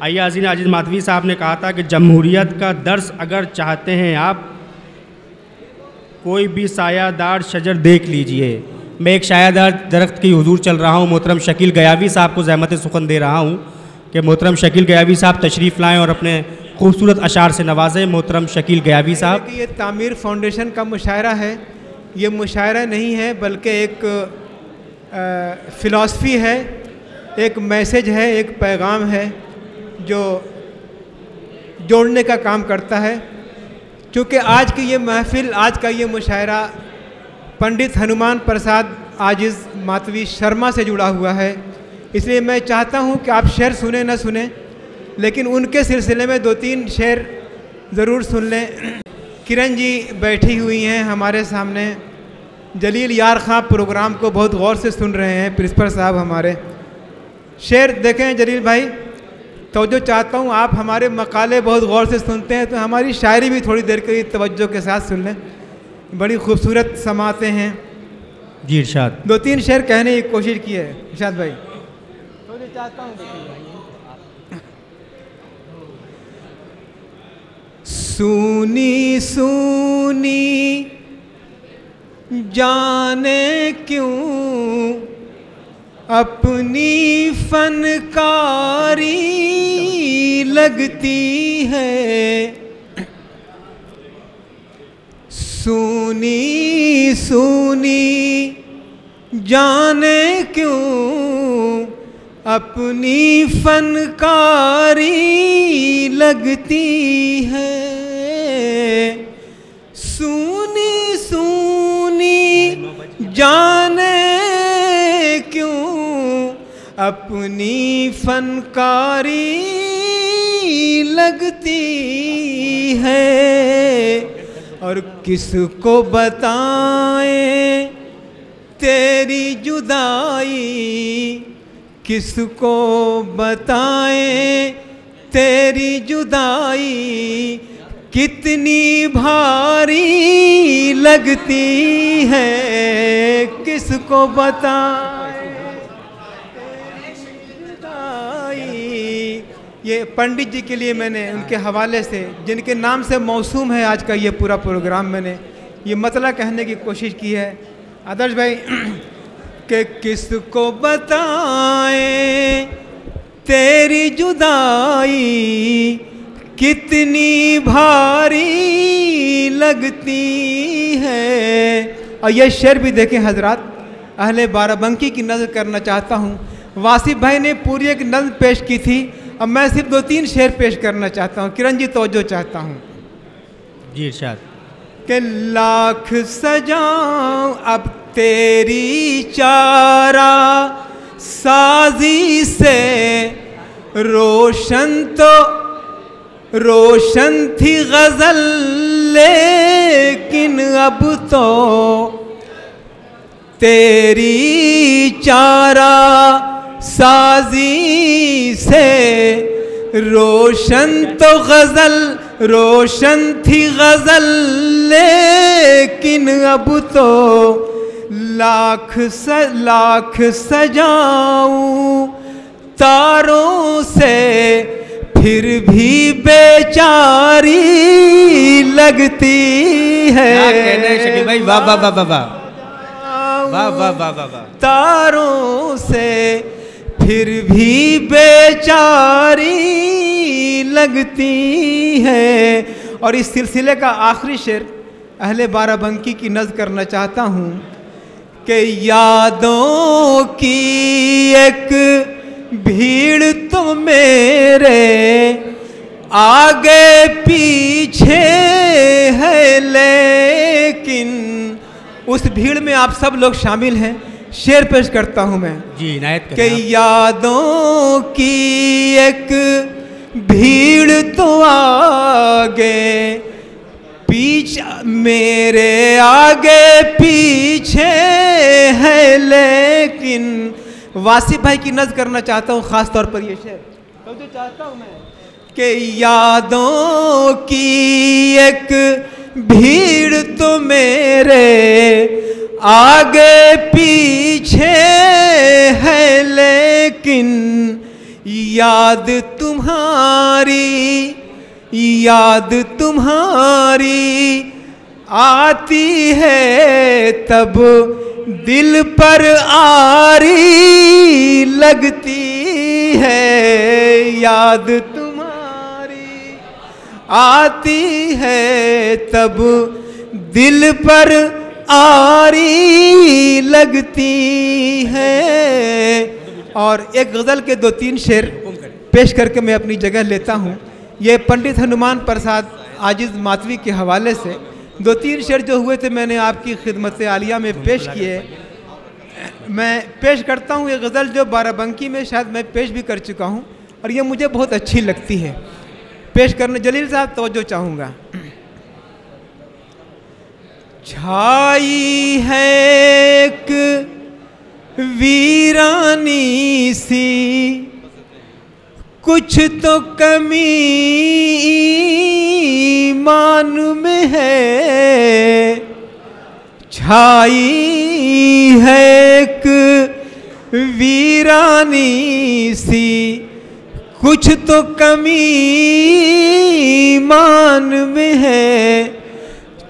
अय्याज़ीन अजीज़ माधवी साहब ने कहा था कि जमहूरियत का दर्स अगर चाहते हैं आप, कोई भी सायादार शजर देख लीजिए। मैं एक सायादार दरख्त की हुजूर चल रहा हूँ। मोहतरम शकील गयावी साहब को ज़हमत सुखन दे रहा हूँ कि मोहतरम शकील गयावी साहब तशरीफ़ लाएँ और अपने खूबसूरत अशार से नवाजें। मोहतरम शकील गयावी साहब। ये तामीर फाउंडेशन का मुशायरा है। ये मुशायरा नहीं है बल्कि एक फ़िलासफ़ी है, एक मैसेज है, एक पैगाम है जो जोड़ने का काम करता है। क्योंकि आज की ये महफ़िल, आज का ये मुशायरा पंडित हनुमान प्रसाद आजिज़ माधवी शर्मा से जुड़ा हुआ है, इसलिए मैं चाहता हूँ कि आप शेर सुने न सुने, लेकिन उनके सिलसिले में 2-3 शेर ज़रूर सुन लें। किरण जी बैठी हुई हैं हमारे सामने। जलील यार खां प्रोग्राम को बहुत गौर से सुन रहे हैं, प्रिंसिपल साहब हमारे। शेर देखें जलील भाई, तो जो चाहता हूँ आप हमारे मकाले बहुत गौर से सुनते हैं, तो हमारी शायरी भी थोड़ी देर के लिए तवज्जो के साथ सुन लें। बड़ी खूबसूरत समाते हैं जी। इरशाद। 2-3 शेर कहने की कोशिश की है इरशाद भाई, तो जो चाहता हूँ। सूनी सूनी जाने क्यों अपनी फनकारी लगती है, सूनी सूनी जाने क्यों अपनी फनकारी लगती है, सूनी सूनी जाने क्यों अपनी फनकारी लगती है, और किसको बताएं तेरी जुदाई, किसको बताएं तेरी जुदाई, कितनी भारी लगती है, किसको बताएं तेरी जुदाई। ये पंडित जी के लिए मैंने उनके हवाले से, जिनके नाम से मौसूम है आज का ये पूरा प्रोग्राम, मैंने ये मतला कहने की कोशिश की है। आदर्श भाई कि किसको बताएं तेरी जुदाई, कितनी भारी लगती है। और ये शेर भी देखें हजरात, अहले बाराबंकी की नज़र करना चाहता हूँ। वासिफ भाई ने पूरी एक नज़र पेश की थी, अब मैं सिर्फ 2-3 शेर पेश करना चाहता हूँ। किरण जी तवज्जो चाहता हूँ जी। इरशाद। कि लाख सजाऊं अब तेरी चारा साजी से, रोशन तो रोशन थी गजल लेकिन अब तो तेरी चारा साजी से, रोशन तो गजल रोशन थी गजल लेकिन अब तो लाख सजाऊं तारों से, फिर भी बेचारी लगती है। शकील भाई वाह वाह वाह वाह वाह वाह वाह वाह वाह। तारों से फिर भी बेचारी लगती है। और इस सिलसिले का आखिरी शेर अहले बाराबंकी की नज़्म करना चाहता हूँ कि यादों की एक भीड़ तो मेरे आगे पीछे है, लेकिन उस भीड़ में आप सब लोग शामिल हैं। शेर पेश करता हूँ मैं जी, इनायत करें। कि यादों की एक भीड़ तो आगे पीछे मेरे आगे पीछे है, लेकिन वासिफ भाई की नज़्म करना चाहता हूँ ख़ास तौर पर ये शेर, तो जो चाहता हूँ मैं कि यादों की एक भीड़ तो मेरे आगे पीछे है, लेकिन याद तुम्हारी आती है तब दिल पर आरी लगती है। याद तुम्हारी आती है तब दिल पर आरी लगती है। और एक गज़ल के 2-3 शेर पेश करके मैं अपनी जगह लेता हूँ। ये पंडित हनुमान प्रसाद आजिज़ मातवी के हवाले से 2-3 शेर जो हुए थे मैंने आपकी खिदमत आलिया में पेश किए। मैं पेश करता हूँ ये गज़ल जो बाराबंकी में शायद मैं पेश भी कर चुका हूँ और ये मुझे बहुत अच्छी लगती है। पेश करने जलील साहब तवज्जो चाहूँगा। छाई है एक वीरानी सी कुछ तो कमी ईमान में है। छाई है एक वीरानी सी कुछ तो कमी ईमान में है।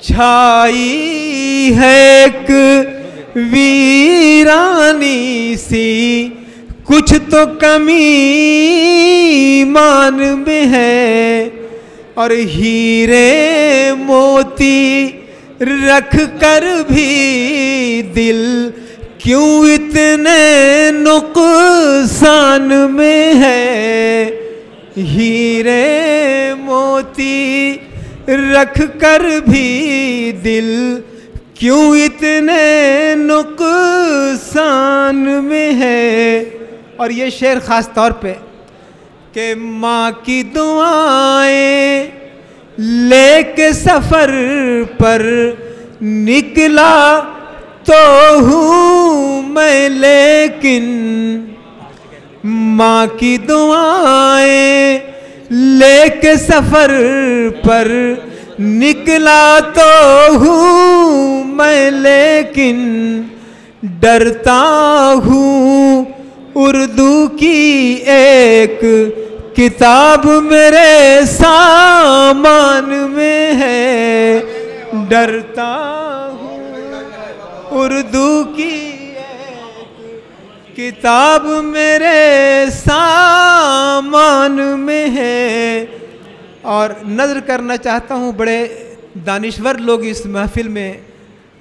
छाई है एक वीरानी सी कुछ तो कमी ईमान में है। और हीरे मोती रख कर भी दिल क्यों इतने नुकसान में है। हीरे मोती रख कर भी दिल क्यों इतने नुकसान में है। और ये शेर ख़ास तौर पे कि माँ की दुआएं लेके सफ़र पर निकला तो हूँ मैं, लेकिन माँ की दुआएं लेके सफ़र पर निकला तो हूँ मैं, लेकिन डरता हूँ उर्दू की एक किताब मेरे सामान में है। डरता हूँ उर्दू की एक किताब मेरे सामान में है। और नज़र करना चाहता हूँ, बड़े दानिश्वर लोग इस महफिल में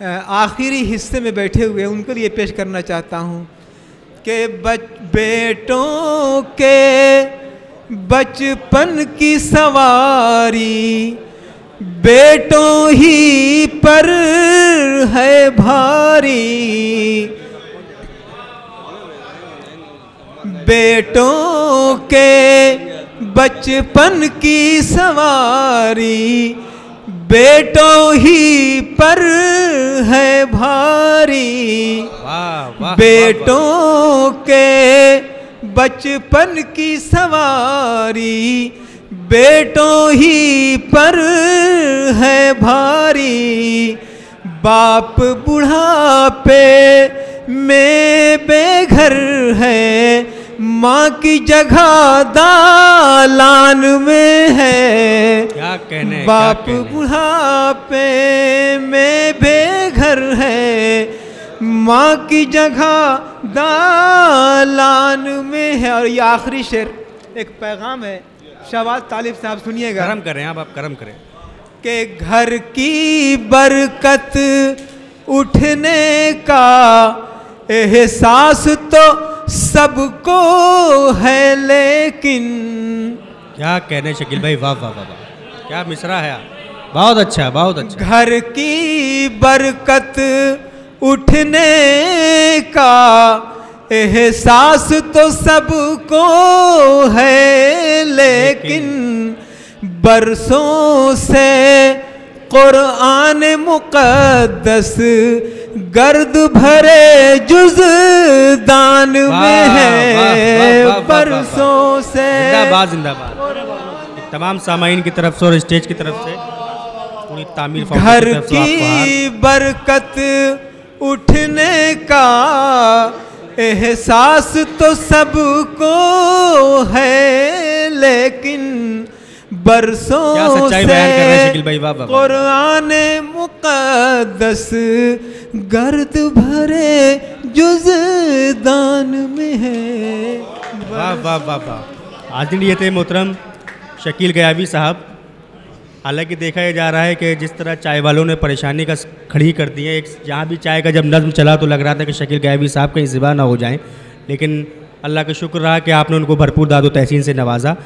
आखिरी हिस्से में बैठे हुए हैं, उनके लिए पेश करना चाहता हूँ कि बेटों के बचपन की सवारी बेटों ही पर है भारी। बेटों के बचपन की सवारी बेटों ही पर है भारी। बेटों के बचपन की सवारी बेटों ही पर है भारी। बाप बुढ़ापे में बेघर है, माँ की जगह दालान में है। क्या कहने, बाप बुढ़ापे में बेघर है, माँ की जगह दालान में है। और ये आखिरी शेर एक पैगाम है, शहबाज तालिब साहब सुनिएगा। करम करें आप करम करें कि घर की बरकत उठने का एहसास तो सबको है, लेकिन क्या कहने शकील भाई, वाह वाह वाह, क्या मिसरा है, बहुत अच्छा बहुत अच्छा। घर की बरकत उठने का एहसास तो सबको है, लेकिन बरसों से कुरान मुक़द्दस गर्द भरे जुज़दान में है। बरसों से जिंदाबाद जिंदाबाद तमाम सामाईन की तरफ से और स्टेज की तरफ से पूरी तामीर। घर की बरकत उठने का एहसास तो सबको है लेकिन बरसों क्या सच्चाई बयान कर रहे हैं शकील भाई, वाह वाह वाह। कुरान मुक़द्दस गर्द भरे जुज़दान में है। वाह वाह वाह वाह। हाज़िरीन, ये थे मोहतरम शकील गयावी साहब। हालांकि देखा यह जा रहा है कि जिस तरह चाय वालों ने परेशानी का खड़ी कर दी है, एक जहाँ भी चाय का जब नज़्म चला तो लग रहा था कि शकील गयावी साहब कहीं ज़िबा ना हो जाएं, लेकिन अल्लाह का शुक्र रहा कि आपने उनको भरपूर दादो तहसीन से नवाजा।